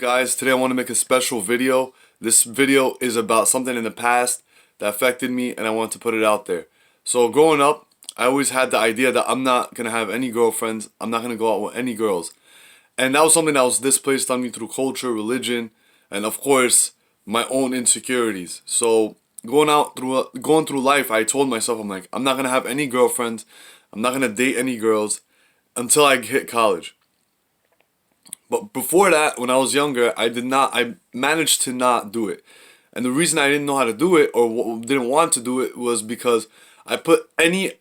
guys? Today I want to make a special video. This video is about something in the past that affected me and I want to put it out there. So growing up, I always had the idea that I'm not going to have any girlfriends. I'm not going to go out with any girls. And that was something that was displaced on me through culture, religion, and of course, my own insecurities. So going through life, I told myself, I'm like, I'm not going to have any girlfriends. I'm not going to date any girls until I hit college. But before that, when I was younger, I managed to not do it. And the reason I didn't know how to do it or didn't want to do it was because I put any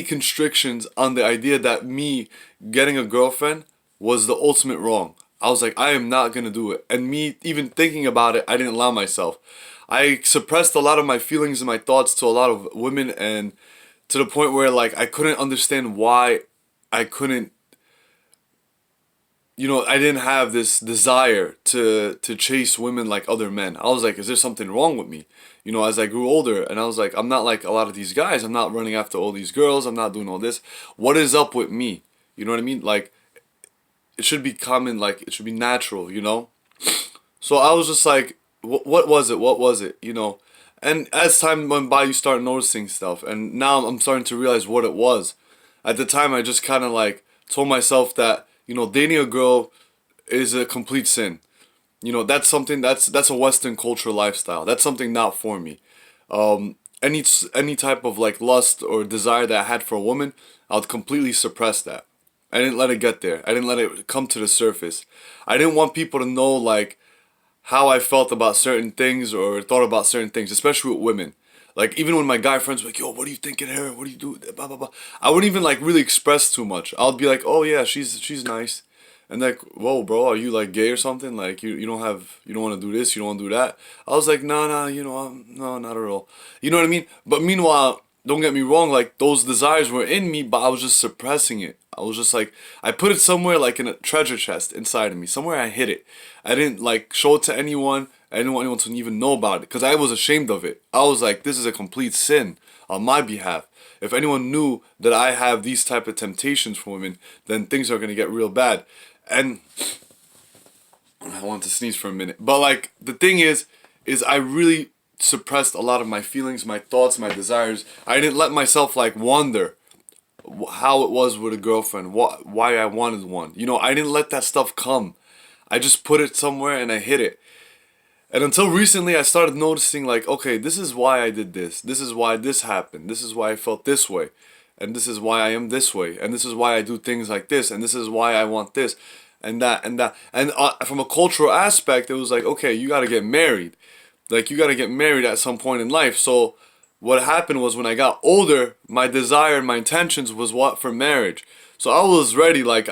constrictions on the idea that me getting a girlfriend was the ultimate wrong. I was like, I am not going to do it. And me even thinking about it, I didn't allow myself. I suppressed a lot of my feelings and my thoughts to a lot of women, and to the point where like I couldn't understand why I couldn't, I didn't have this desire to chase women like other men. I was like, is there something wrong with me? As I grew older, and I was like, I'm not like a lot of these guys. I'm not running after all these girls. I'm not doing all this. What is up with me? You know what I mean? Like, it should be common, like, it should be natural, So I was just like, what was it? What was it? And as time went by, you start noticing stuff. And now I'm starting to realize what it was. At the time, I just kind of like told myself that, dating a girl is a complete sin. That's something that's a Western culture lifestyle. That's something not for me. Any type of like lust or desire that I had for a woman, I would completely suppress that. I didn't let it get there. I didn't let it come to the surface. I didn't want people to know like how I felt about certain things or thought about certain things, especially with women. Like, even when my guy friends were like, yo, what do you think of her? What do you do? Blah, blah, blah. I wouldn't even like really express too much. I'll be like, oh yeah, she's nice. And like, whoa, bro, are you like gay or something? Like, you don't want to do this, you don't want to do that. I was like, no, no, not at all. You know what I mean? But meanwhile, don't get me wrong, like those desires were in me, but I was just suppressing it. I was just like, I put it somewhere like in a treasure chest inside of me. Somewhere I hid it. I didn't like show it to anyone. I didn't want anyone to even know about it because I was ashamed of it. I was like, this is a complete sin on my behalf. If anyone knew that I have these type of temptations for women, then things are going to get real bad. And I want to sneeze for a minute. But like, the thing is I really suppressed a lot of my feelings, my thoughts, my desires. I didn't let myself like wonder how it was with a girlfriend, why I wanted one. I didn't let that stuff come. I just put it somewhere and I hid it. And until recently, I started noticing like, okay, this is why I did this. This is why this happened. This is why I felt this way. And this is why I am this way. And this is why I do things like this. And this is why I want this and that and that. And from a cultural aspect, it was like, okay, you got to get married. Like, you got to get married at some point in life. So what happened was when I got older, my desire and my intentions was for marriage. So I was ready, like,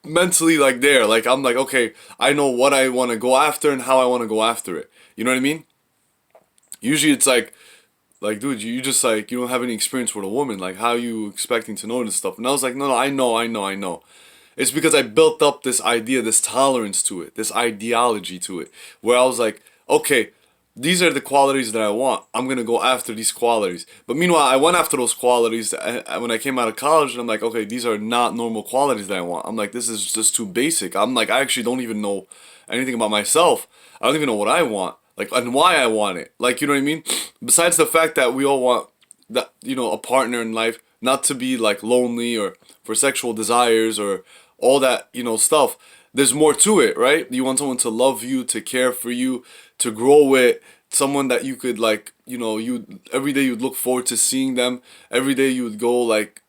mentally like there, like I'm like, okay, I know what I want to go after and how I want to go after it. You know what I mean? Usually it's like dude, you just like, you don't have any experience with a woman, like how are you expecting to know this stuff? And I was like, no, I know. It's because I built up this idea, this tolerance to it, this ideology to it, where I was like, okay, these are the qualities that I want. I'm going to go after these qualities. But meanwhile, I went after those qualities when I came out of college, and I'm like, okay, these are not normal qualities that I want. I'm like, this is just too basic. I'm like, I actually don't even know anything about myself. I don't even know what I want, like, and why I want it. Like, you know what I mean? Besides the fact that we all want that, a partner in life, not to be like lonely or for sexual desires or all that, stuff. There's more to it, right? You want someone to love you, to care for you, to grow with, someone that you could like, you every day you'd look forward to seeing them. Every day you would go like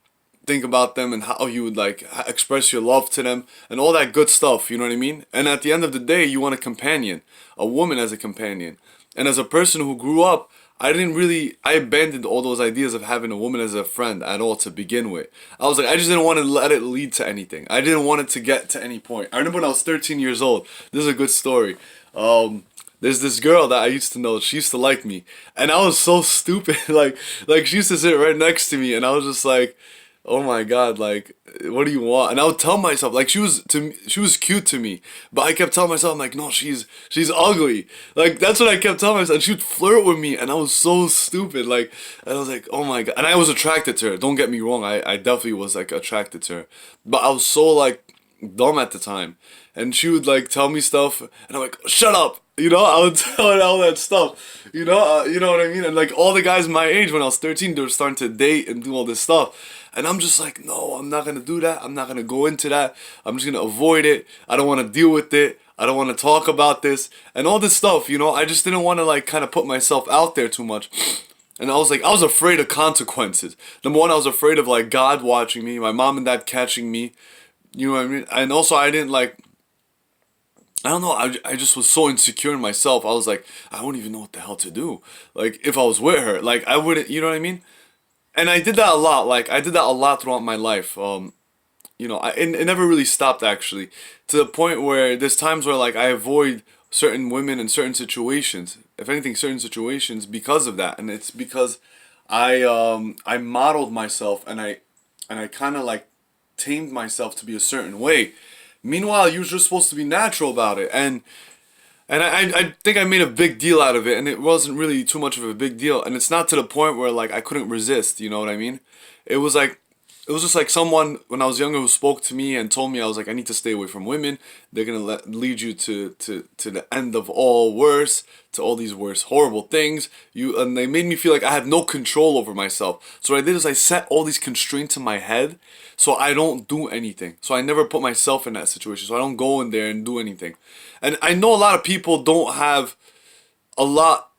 think about them and how you would like express your love to them and all that good stuff, you know what I mean? And at the end of the day, you want a companion, a woman as a companion. And as a person who grew up, I abandoned all those ideas of having a woman as a friend at all to begin with. I was like, I just didn't want to let it lead to anything. I didn't want it to get to any point. I remember when I was 13 years old, this is a good story. There's this girl that I used to know, she used to like me. And I was so stupid, like she used to sit right next to me and I was just like, oh my god, like, what do you want? And I would tell myself, like, she was cute to me, but I kept telling myself, I'm like, no, she's ugly. Like, that's what I kept telling myself. And she would flirt with me, and I was so stupid. Like, and I was like, oh my god. And I was attracted to her. Don't get me wrong, I definitely was like attracted to her. But I was so like dumb at the time, and she would like tell me stuff, and I'm like, shut up. You know, I would tell her all that stuff. You know what I mean? And like all the guys my age when I was 13, they were starting to date and do all this stuff. And I'm just like, no, I'm not gonna do that. I'm not gonna go into that. I'm just gonna avoid it. I don't wanna deal with it. I don't wanna talk about this. And all this stuff, you know, I just didn't wanna like kind of put myself out there too much. And I was like, I was afraid of consequences. Number one, I was afraid of like God watching me, my mom and dad catching me. You know what I mean? And also, I didn't like, I don't know, I just was so insecure in myself. I was like, I wouldn't even know what the hell to do. Like, if I was with her, like, I wouldn't, you know what I mean? And I did that a lot. Like, I did that a lot throughout my life. You know, it never really stopped actually. To the point where there's times where, like, I avoid certain women in certain situations. If anything, certain situations because of that. And it's because I modeled myself and I kind of like tamed myself to be a certain way. Meanwhile, you're just supposed to be natural about it, and I think I made a big deal out of it, and it wasn't really too much of a big deal, and it's not to the point where like I couldn't resist. You know what I mean? It was like it was just like someone when I was younger who spoke to me and told me I was like I need to stay away from women. They're gonna lead you to the end of all worse, to all these worse horrible things. And they made me feel like I had no control over myself. So what I did is I set all these constraints in my head, so I don't do anything. So I never put myself in that situation. So I don't go in there and do anything. And I know a lot of people don't have a lot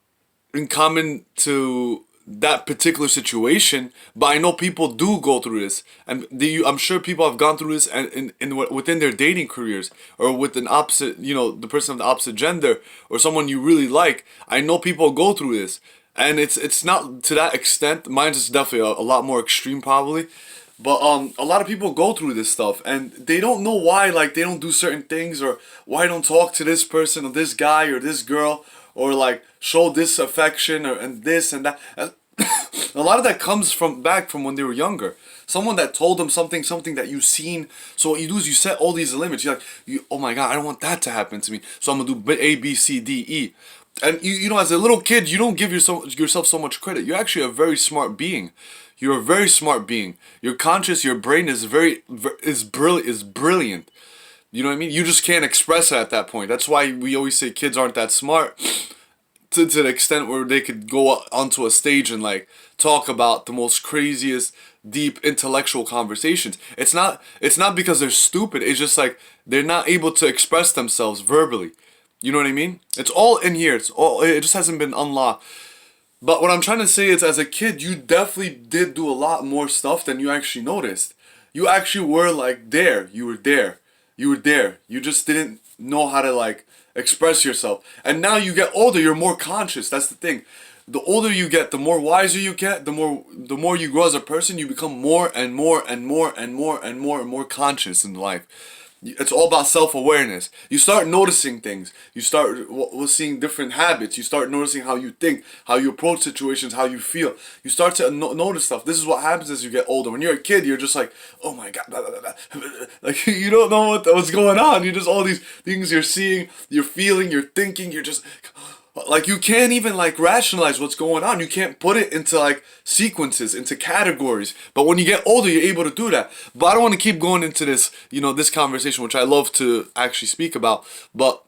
in common to that particular situation, but I know people do go through this, and I'm sure people have gone through this and within their dating careers, or with an opposite, you know, the person of the opposite gender, or someone you really like. I know people go through this, and it's not to that extent. Mine's is definitely a lot more extreme, probably. But a lot of people go through this stuff, and they don't know why, like, they don't do certain things, or why don't talk to this person or this guy or this girl, or like show this affection or and this and that. And a lot of that comes from back from when they were younger. Someone that told them something that you've seen. So what you do is you set all these limits. You're like, oh my God, I don't want that to happen to me. So I'm gonna do A, B, C, D, E. And you know, as a little kid, you don't give yourself so much credit. You're actually a very smart being. You're a very smart being. You're conscious. Your brain is brilliant. You know what I mean? You just can't express it at that point. That's why we always say kids aren't that smart, to the extent where they could go onto a stage and like talk about the most craziest, deep intellectual conversations. It's not because they're stupid. It's just like they're not able to express themselves verbally. You know what I mean? It's all in here. It just hasn't been unlocked. But what I'm trying to say is, as a kid, you definitely did do a lot more stuff than you actually noticed. You actually were like there. You were there. You were there. You just didn't know how to like express yourself. And now you get older, you're more conscious. That's the thing. The older you get, the more wiser you get, the more you grow as a person, you become more and more and more and more and more and more conscious in life. It's all about self-awareness. You start noticing things. You start seeing different habits. You start noticing how you think, how you approach situations, how you feel. You start to notice stuff. This is what happens as you get older. When you're a kid, you're just like, oh my God, blah, blah, blah, blah. Like you don't know what's going on. You just all these things you're seeing, you're feeling, you're thinking. You're just like, you can't even like rationalize what's going on. You can't put it into like sequences, into categories. But when you get older, you're able to do that. But I don't want to keep going into this, you know, this conversation, which I love to actually speak about. But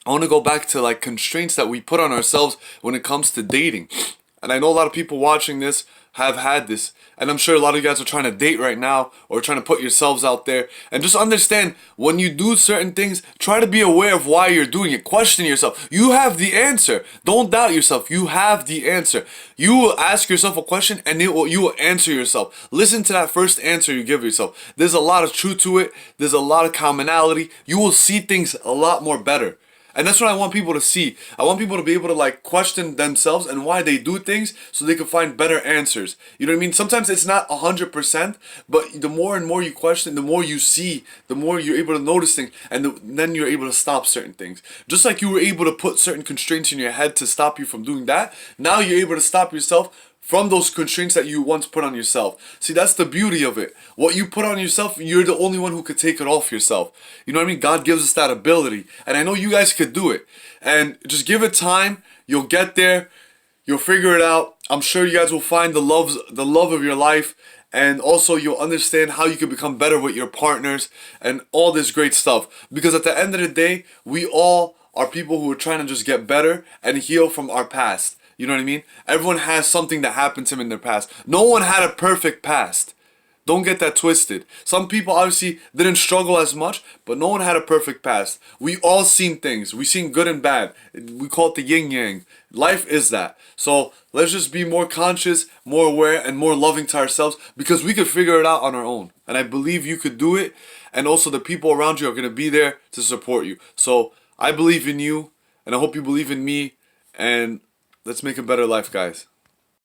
I want to go back to like constraints that we put on ourselves when it comes to dating. And I know a lot of people watching this have had this, and I'm sure a lot of you guys are trying to date right now, or trying to put yourselves out there. And just understand, when you do certain things, try to be aware of why you're doing it. Question yourself. You have the answer. Don't doubt yourself. You have the answer. You will ask yourself a question, and you will answer yourself. Listen to that first answer you give yourself. There's a lot of truth to it. There's a lot of commonality. You will see things a lot more better. And that's what I want people to see. I want people to be able to like question themselves and why they do things, so they can find better answers. You know what I mean? Sometimes it's not 100%, but the more and more you question, the more you see, the more you're able to notice things, and then you're able to stop certain things. Just like you were able to put certain constraints in your head to stop you from doing that, now you're able to stop yourself from those constraints that you once put on yourself. See, that's the beauty of it. What you put on yourself, you're the only one who could take it off yourself. You know what I mean? God gives us that ability. And I know you guys could do it. And just give it time. You'll get there. You'll figure it out. I'm sure you guys will find the love of your life. and also you'll understand how you can become better with your partners and all this great stuff. Because at the end of the day, we all are people who are trying to just get better and heal from our past. You know what I mean? Everyone has something that happened to them in their past. No one had a perfect past. Don't get that twisted. Some people obviously didn't struggle as much, but no one had a perfect past. We all seen things. We seen good and bad. We call it the yin yang. Life is that. So let's just be more conscious, more aware, and more loving to ourselves, because we could figure it out on our own. And I believe you could do it. And also the people around you are going to be there to support you. So I believe in you, and I hope you believe in me. And let's make a better life, guys.